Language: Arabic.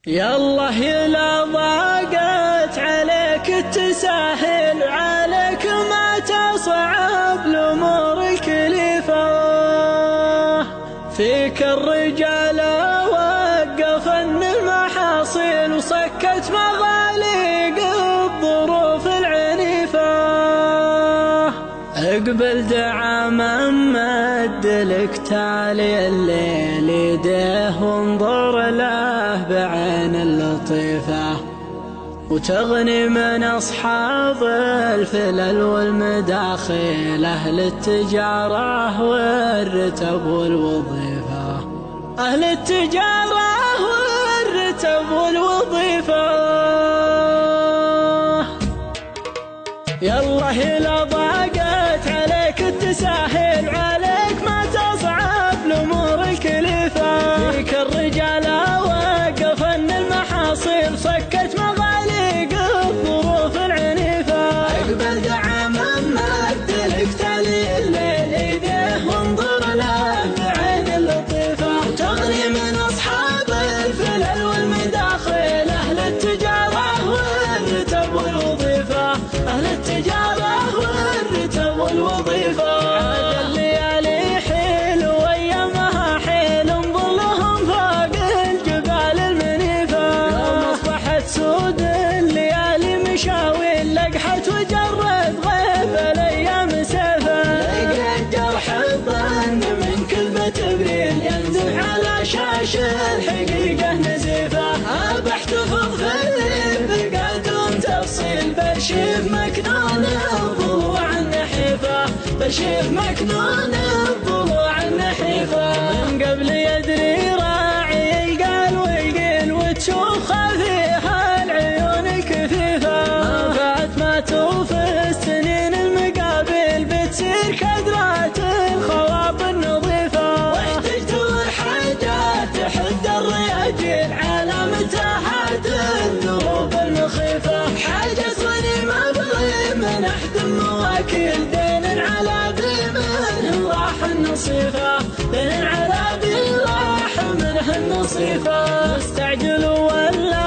يالله لا ضاقت عليك التساهل، عليك ما تصعب الأمور كلفة. فيك الرجال وقفن المحاصيل وصكت مغاليق الظروف العنيفة. اقبل دعاما مد لك تالي الليل يديه وانظر له بعين اللطيفة، وتغني من أصحاب الفلل والمداخيل أهل التجارة والرتب والوظيفة، أهل التجارة والرتب والوظيفة. يالله لا ضاقت عليك التساهل، عليك ما تصعب الأمور الكلفة. فيك الرجال وقفن المحاصيل صكت مغاليق الظروف العنيفة. اقبل دعاما مد لك تالي الليل يديه وانظر له بعين اللطيفة، وتغني من أصحاب الفلل والمداخيل أهل التجارة والرتب والوظيفة، أهل التجارة والرتب والوظيفة. عاد الليالي حيل وأيامها حيل نظلهم فوق الجبال المنيفة. يوم أصبحت سود الليالي مشاويل لقحت وجرت غيب الأيام سيفة. لقيت جرح الظن من كلمة تبريل ينزف على شاش الحقيقة نزيفة. أبى احتفظ في اللي بدون تفصيل بشيف مكنون الضلوع النحيفة، بشيف مكنون الضلوع النحيفة. من قبل يدري راعي القال والقيل وتشوف خفيها العيون كثيفة. ما فات ما توفي السنين المقابل بتصير كدرات الخواطر نظيفة. واحتجت الحاجات تحد الرياجيل على متاحات الدروب المخيفة. حاجة صني ما بغي من أحد مواكيل دين على ذي راح النصيفة، دين على ذي راح منه النصيفة. مستعجل ولا